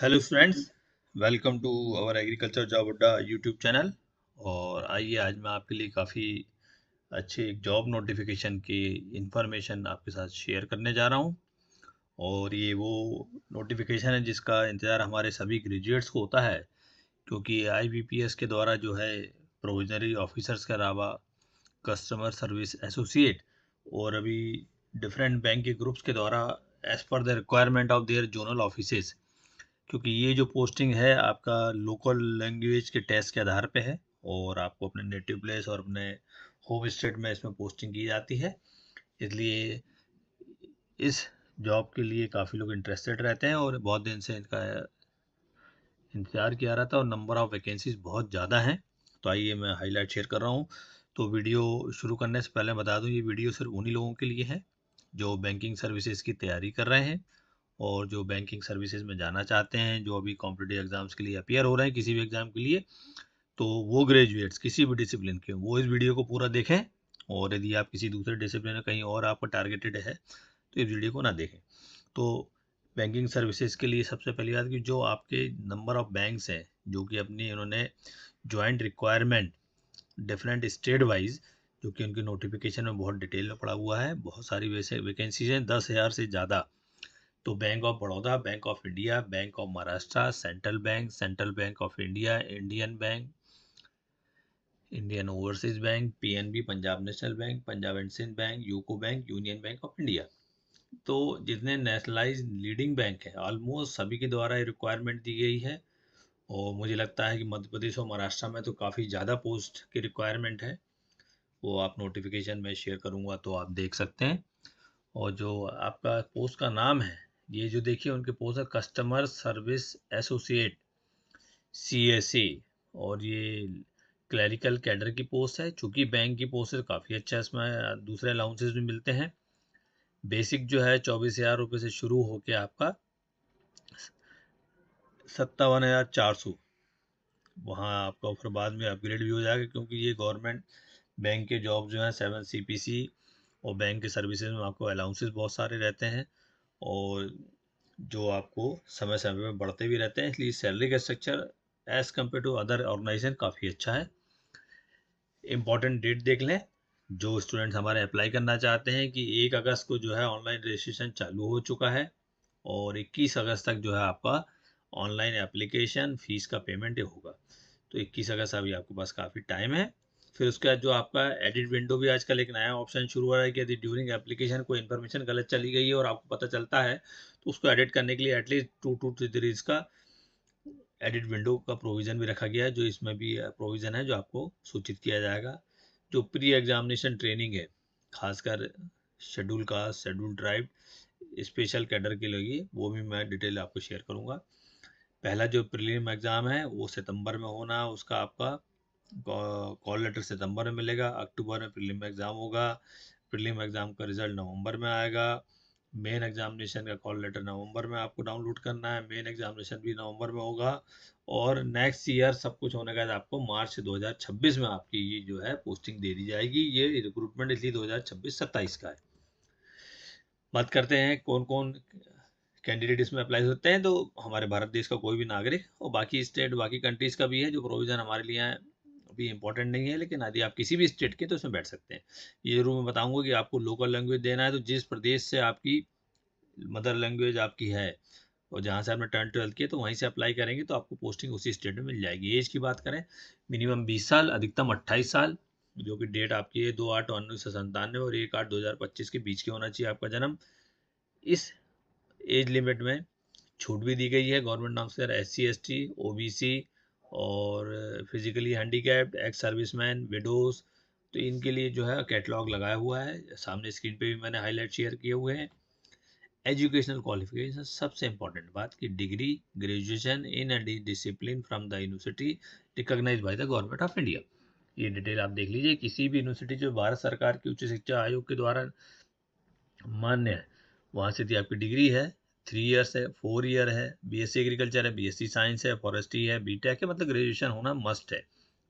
Hello friends, welcome to our agriculture job Adda YouTube channel. और आइए आज मैं आपके लिए काफ़ी अच्छे एक जॉब नोटिफिकेशन की इंफॉर्मेशन आपके साथ शेयर करने जा रहा हूं। और ये वो नोटिफिकेशन है जिसका इंतज़ार हमारे सभी ग्रेजुएट्स को होता है, क्योंकि आईबीपीएस के द्वारा जो है प्रोविजनरी ऑफिसर्स के अलावा कस्टमर सर्विस एसोसिएट और अभी डिफरेंट बैंक के ग्रुप्स के द्वारा as per the requirement of their zonal offices, क्योंकि ये जो पोस्टिंग है आपका लोकल लैंग्वेज के टेस्ट के आधार पे है और आपको अपने नेटिव प्लेस और अपने होम स्टेट में इसमें पोस्टिंग की जाती है। इसलिए इस जॉब के लिए काफ़ी लोग इंटरेस्टेड रहते हैं और बहुत दिन से इनका इंतजार किया रहा था और नंबर ऑफ वैकेंसीज बहुत ज़्यादा हैं। तो आइए मैं हाईलाइट शेयर कर रहा हूँ। तो वीडियो शुरू करने से पहले बता दूँ, ये वीडियो सिर्फ उन्हीं लोगों के लिए है जो बैंकिंग सर्विसेज की तैयारी कर रहे हैं और जो बैंकिंग सर्विसेज में जाना चाहते हैं, जो अभी कॉम्पिटिटिव एग्जाम्स के लिए अपियर हो रहे हैं किसी भी एग्जाम के लिए। तो वो ग्रेजुएट्स किसी भी डिसिप्लिन के वो इस वीडियो को पूरा देखें। और यदि आप किसी दूसरे डिसिप्लिन में कहीं और आपका टारगेटेड है तो इस वीडियो को ना देखें। तो बैंकिंग सर्विसेज के लिए सबसे पहली बात कि जो आपके नंबर ऑफ बैंक्स हैं जो कि अपनी उन्होंने joint requirement different state wise, जो कि उनके नोटिफिकेशन में बहुत डिटेल में पड़ा हुआ है, बहुत सारी वैसे वैकेंसीज हैं 10,000 से ज़्यादा। तो bank of Baroda, bank of India, bank of Maharashtra, central bank of India, Indian bank, Indian overseas bank, PNB Punjab national bank, Punjab and Sindh bank, UCO bank, union bank of India. तो जितने नेशनलाइज लीडिंग बैंक है almost सभी के द्वारा ये requirement दी गई है। और मुझे लगता है कि मध्य प्रदेश और महाराष्ट्र में तो काफ़ी ज़्यादा पोस्ट की रिक्वायरमेंट है। वो आप नोटिफिकेशन में शेयर करूँगा तो आप देख सकते हैं। और जो आपका पोस्ट का नाम है, ये जो देखिए उनके पोस्ट है कस्टमर सर्विस एसोसिएट CSA। और ये क्लरिकल कैडर की पोस्ट है। चूंकि बैंक की पोस्ट है काफ़ी अच्छा, इसमें दूसरे अलाउंसेस भी मिलते हैं। बेसिक जो है 24,000 रुपये से शुरू होके आपका 57,400, वहाँ आपका ऑफर बाद में अपग्रेड भी हो जाएगा, क्योंकि ये गवर्नमेंट बैंक के जॉब जो हैं 7 CPC और बैंक के सर्विसेज में आपको अलाउंसेस बहुत सारे रहते हैं और जो आपको समय समय में बढ़ते भी रहते हैं। इसलिए सैलरी का structure as compare to other organisation काफ़ी अच्छा है। इम्पॉर्टेंट डेट देख लें, जो स्टूडेंट्स हमारे अप्लाई करना चाहते हैं कि 1 अगस्त को जो है ऑनलाइन रजिस्ट्रेशन चालू हो चुका है और 21 अगस्त तक जो है आपका ऑनलाइन एप्लीकेशन फीस का पेमेंट होगा। तो 21 अगस्त अभी आपके पास काफ़ी टाइम है। फिर उसके बाद जो आपका एडिट विंडो भी आजकल एक नया ऑप्शन शुरू हो रहा है कि यदि ड्यूरिंग एप्लीकेशन कोई इन्फॉर्मेशन गलत चली गई है और आपको पता चलता है तो उसको एडिट करने के लिए एटलीस्ट 2 to 3 डेज का एडिट विंडो का प्रोविज़न भी रखा गया है, जो इसमें भी प्रोविज़न है जो आपको सूचित किया जाएगा। जो प्री एग्जामिनेशन ट्रेनिंग है, खासकर schedule caste, schedule tribe, special cadre के लिए, वो भी मैं डिटेल आपको शेयर करूँगा। पहला जो प्रीलिम एग्ज़ाम है वो सितंबर में होना, उसका आपका कॉल लेटर सितंबर में मिलेगा। अक्टूबर में प्रीलिम एग्ज़ाम होगा। प्रीलिम एग्ज़ाम का रिजल्ट नवंबर में आएगा। मेन एग्जामिनेशन का कॉल लेटर नवंबर में आपको डाउनलोड करना है। मेन एग्जामिनेशन भी नवंबर में होगा और नेक्स्ट ईयर सब कुछ होने के बाद आपको मार्च 2026 में आपकी ये जो है पोस्टिंग दे दी जाएगी। ये रिक्रूटमेंट इसलिए 2026-27 का है। बात करते हैं कौन कौन कैंडिडेट इसमें अप्लाई होते हैं। तो हमारे भारत देश का कोई भी नागरिक और बाकी स्टेट बाकी कंट्रीज़ का भी है, जो प्रोविज़न हमारे लिए अभी इम्पोर्टेंट नहीं है, लेकिन यदि आप किसी भी स्टेट के तो उसमें बैठ सकते हैं। ये जरूर मैं बताऊंगा कि आपको लोकल लैंग्वेज देना है, तो जिस प्रदेश से आपकी मदर लैंग्वेज आपकी है और जहाँ से आपने 10th-12th किया तो वहीं से अप्लाई करेंगे तो आपको पोस्टिंग उसी स्टेट में मिल जाएगी। एज की बात करें, मिनिमम 20 साल, अधिकतम 28 साल, जो कि डेट आपकी है 2/8/1997 और 1/8/2025 के बीच के होना चाहिए आपका जन्म। इस एज लिमिट में छूट भी दी गई है गवर्नमेंट नॉर्म्स के, SC ST OBC और physically handicapped, ex serviceman, widows, तो इनके लिए जो है कैटलॉग लगाया हुआ है। सामने स्क्रीन पे भी मैंने हाईलाइट शेयर किए हुए हैं। एजुकेशनल क्वालिफिकेशन सबसे इंपॉर्टेंट बात कि degree, graduation in any discipline from the university recognise by the government of India. ये डिटेल आप देख लीजिए। किसी भी यूनिवर्सिटी जो भारत सरकार की उच्च शिक्षा आयोग के द्वारा मान्य है, वहाँ से यदि आपकी डिग्री है 3 इयर्स है, 4 ईयर है, BSc एग्रीकल्चर है, BSc साइंस है, फॉरेस्ट्री है, BTech है, मतलब ग्रेजुएशन होना मस्ट है।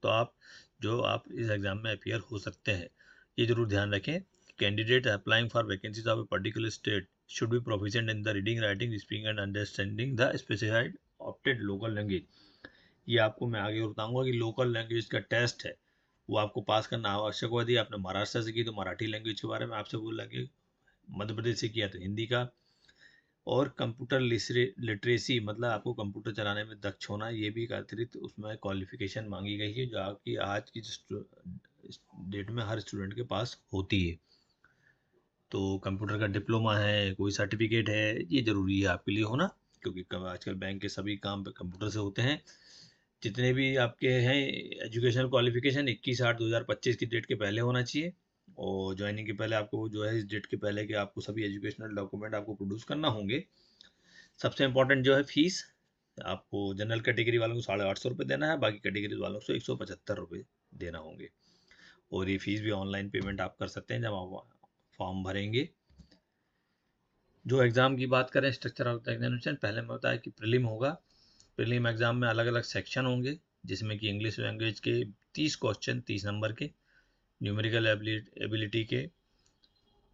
तो आप इस एग्ज़ाम में अपियर हो सकते हैं। ये जरूर ध्यान रखें, candidate applying for vacancies of a particular state should be proficient in the reading, writing, speaking and understanding the specified opted local language, ये आपको मैं आगे बताऊंगा कि लोकल लैंग्वेज का टेस्ट है वो आपको पास करना आवश्यक होगा। यदि आपने महाराष्ट्र से की तो मराठी लैंग्वेज के बारे में आपसे बोलेंगे, मध्य प्रदेश से किया तो हिंदी का, और कंप्यूटर लिटरेसी मतलब आपको कंप्यूटर चलाने में दक्ष होना, ये भी एक अतिरिक्त उसमें क्वालिफिकेशन मांगी गई है जो आपकी आज की डेट में हर स्टूडेंट के पास होती है। तो कंप्यूटर का डिप्लोमा है, कोई सर्टिफिकेट है, ये ज़रूरी है आपके लिए होना, क्योंकि आजकल बैंक के सभी काम पे कंप्यूटर से होते हैं। जितने भी आपके हैं एजुकेशनल क्वालिफिकेशन 21/8/2025 की डेट के पहले होना चाहिए, और ज्वाइनिंग के पहले आपको जो है इस डेट के पहले के आपको सभी एजुकेशनल डॉक्यूमेंट आपको प्रोड्यूस करना होंगे। सबसे इम्पोर्टेंट जो है फीस, आपको जनरल कैटेगरी वालों को 850 रुपये देना है, बाकी कैटेगरी वालों को 175 रुपये देना होंगे। और ये फीस भी ऑनलाइन पेमेंट आप कर सकते हैं जब आप फॉर्म भरेंगे। जो एग्ज़ाम की बात करें स्ट्रक्चर ऑफ द एग्जामिनेशन, पहले में बताया कि प्रीलिम होगा। प्रीलिम एग्ज़ाम में अलग अलग सेक्शन होंगे, जिसमें कि इंग्लिश लैंग्वेज के 30 क्वेश्चन 30 नंबर के, न्यूमेरिकल एबिलिटी के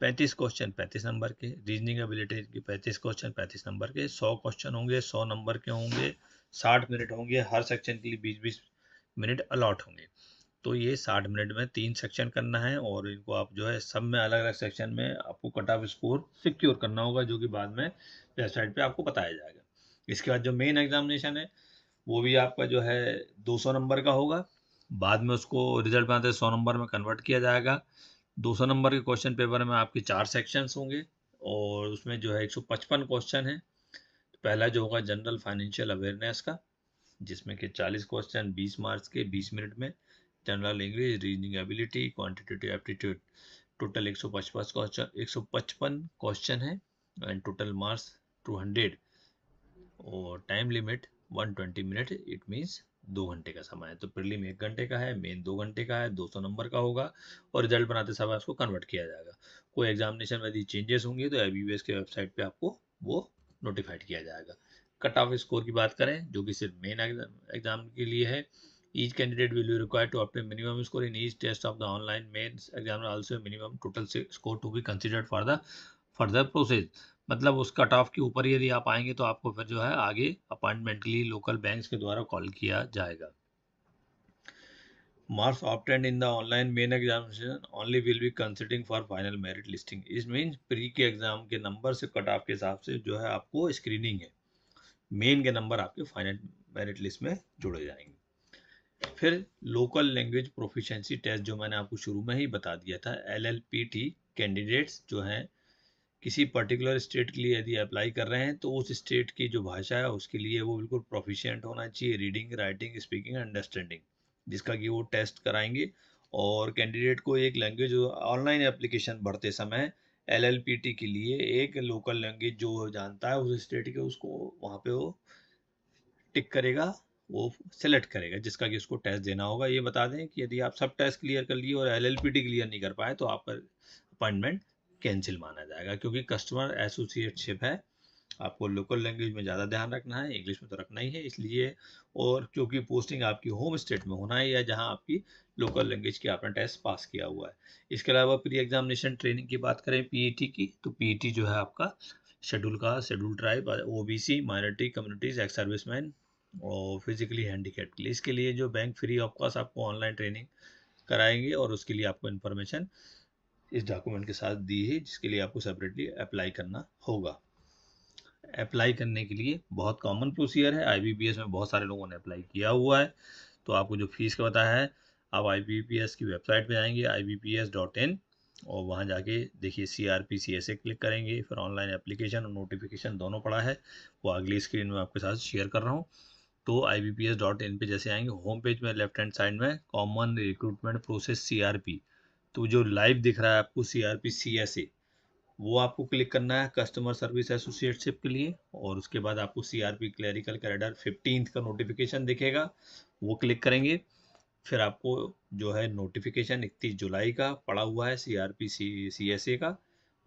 35 क्वेश्चन 35 नंबर के, रीजनिंग एबिलिटी के 35 क्वेश्चन 35 नंबर के, 100 क्वेश्चन होंगे 100 नंबर के होंगे, 60 मिनट होंगे, हर सेक्शन के लिए 20-20 मिनट अलॉट होंगे। तो ये 60 मिनट में 3 सेक्शन करना है, और इनको आप जो है सब में अलग अलग सेक्शन में आपको कट ऑफ स्कोर सिक्योर करना होगा, जो कि बाद में वेबसाइट पे आपको बताया जाएगा। इसके बाद जो मेन एग्जामिनेशन है वो भी आपका जो है 200 नंबर का होगा, बाद में उसको रिजल्ट बनाते 100 नंबर में कन्वर्ट किया जाएगा। 200 नंबर के क्वेश्चन पेपर में आपके 4 सेक्शंस होंगे, और उसमें जो है 155 क्वेश्चन है। पहला जो होगा जनरल फाइनेंशियल अवेयरनेस का, जिसमें कि 40 क्वेश्चन 20 मार्क्स के 20 मिनट में, general English, reasoning ability, quantitative aptitude, total 155 question है, एंड टोटल मार्क्स 200, और time limit 120 minute, it means 2 घंटे का समय है। तो प्रीलिम 1 घंटे का है, मेन 2 घंटे का है, 200 नंबर का होगा, और रिजल्ट बनाते समय उसको कन्वर्ट किया जाएगा। कोई एग्जामिनेशन में यदि चेंजेस होंगे तो IBPS के वेबसाइट पे आपको वो नोटिफाइड किया जाएगा। कट ऑफ स्कोर की बात करें, जो कि सिर्फ मेन एग्जाम के लिए है, each candidate will be required to obtain minimum score in each test of the online mains exam, also minimum total score to be considered for the further process। मतलब उस कट ऑफ के ऊपर यदि आप आएंगे तो आपको फिर जो है आगे अपॉइंटमेंट के लिए लोकल बैंक्स के द्वारा कॉल किया जाएगा। Marks obtained in the online main examination only will be considering for final merit listing। इस मीन्स प्री के एग्जाम के नंबर से कट ऑफ के हिसाब से जो है आपको स्क्रीनिंग है, मेन के नंबर आपके फाइनल मेरिट लिस्ट में जुड़े जाएंगे। फिर लोकल लैंग्वेज प्रोफिशिएंसी टेस्ट, जो मैंने आपको शुरू में ही बता दिया था, LLPT कैंडिडेट्स जो हैं किसी पर्टिकुलर स्टेट के लिए यदि अप्लाई कर रहे हैं तो उस स्टेट की जो भाषा है उसके लिए वो बिल्कुल प्रोफिशिएंट होना चाहिए, रीडिंग, राइटिंग, स्पीकिंग, अंडरस्टैंडिंग, जिसका कि वो टेस्ट कराएंगे। और कैंडिडेट को एक लैंग्वेज ऑनलाइन एप्लीकेशन भरते समय LLPT के लिए एक लोकल लैंग्वेज जो जानता है उस स्टेट के, उसको वहाँ पे वो टिक करेगा, वो सेलेक्ट करेगा, जिसका कि उसको टेस्ट देना होगा। ये बता दें कि यदि आप सब टेस्ट क्लियर कर लिए और LLPT क्लियर नहीं कर पाए तो आपका अपॉइंटमेंट कैंसिल माना जाएगा, क्योंकि कस्टमर एसोसिएटशिप है, आपको लोकल लैंग्वेज में ज़्यादा ध्यान रखना है, इंग्लिश में तो रखना ही है इसलिए, और क्योंकि पोस्टिंग आपकी होम स्टेट में होना है या जहां आपकी लोकल लैंग्वेज की आपने टेस्ट पास किया हुआ है। इसके अलावा प्री एग्जामिनेशन ट्रेनिंग की बात करें PET की, तो PET जो है आपका schedule tribe, OBC, minority communities, ex serviceman और फिजिकली हैंडीकैप के लिए, इसके लिए जो बैंक फ्री ऑफ कॉस्ट आपको ऑनलाइन ट्रेनिंग कराएंगे, और उसके लिए आपको इन्फॉर्मेशन इस डॉक्यूमेंट के साथ दी है, जिसके लिए आपको सेपरेटली अप्लाई करना होगा। अप्लाई करने के लिए बहुत कॉमन प्रोसीजर है, IBPS में बहुत सारे लोगों ने अप्लाई किया हुआ है। तो आपको जो फीस का बताया है, आप IBPS की वेबसाइट पे जाएंगे ibps.in, और वहाँ जाके देखिए CRP CSA क्लिक करेंगे, फिर ऑनलाइन एप्लीकेशन और नोटिफिकेशन दोनों पड़ा है, वो अगली स्क्रीन में आपके साथ शेयर कर रहा हूँ। तो ibps.in पे जैसे आएंगे, होम पेज में लेफ्ट हैंड साइड में कॉमन रिक्रूटमेंट प्रोसेस CRP, तो जो लाइव दिख रहा है आपको CRP CSA, वो आपको क्लिक करना है कस्टमर सर्विस एसोसिएटशिप के लिए, और उसके बाद आपको CRP क्लरिकल कैडर 15th का नोटिफिकेशन दिखेगा, वो क्लिक करेंगे। फिर आपको जो है नोटिफिकेशन 31 जुलाई का पड़ा हुआ है CRP CSA का,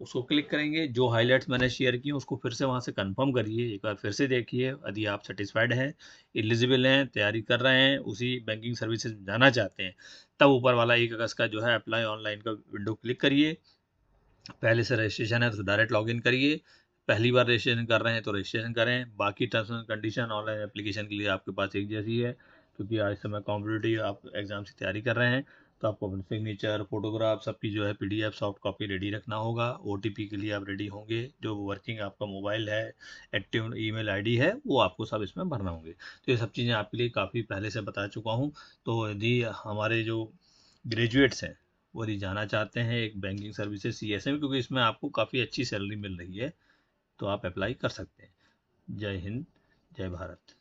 उसको क्लिक करेंगे। जो हाइलाइट्स मैंने शेयर किए उसको फिर से वहाँ से कंफर्म करिए, एक बार फिर से देखिए, यदि आप सेटिस्फाइड हैं, एलिजिबल हैं, तैयारी कर रहे हैं, उसी बैंकिंग सर्विसेज में जाना चाहते हैं, तब ऊपर वाला 1 अगस्त का जो है अप्लाई ऑनलाइन का विंडो क्लिक करिए। पहले से रजिस्ट्रेशन है तो डायरेक्ट लॉगिन करिए, पहली बार रजिस्ट्रेशन कर रहे हैं तो रजिस्ट्रेशन करें। बाकी terms and condition online application के लिए आपके पास एक जैसी है, क्योंकि आज समय कॉम्पिटिटिव आप एग्जाम की तैयारी कर रहे हैं, तो आपको अपने सिग्नेचर, फोटोग्राफ सबकी जो है PDF सॉफ्ट कॉपी रेडी रखना होगा। OTP के लिए आप रेडी होंगे, जो वर्किंग आपका मोबाइल है, एक्टिव ईमेल ID है, वो आपको सब इसमें भरना होंगे। तो ये सब चीज़ें आपके लिए काफ़ी पहले से बता चुका हूँ। तो यदि हमारे जो ग्रेजुएट्स हैं वो यदि जाना चाहते हैं एक बैंकिंग सर्विसेज CSM, क्योंकि इसमें आपको काफ़ी अच्छी सैलरी मिल रही है, तो आप अप्लाई कर सकते हैं। जय हिंद, जय भारत।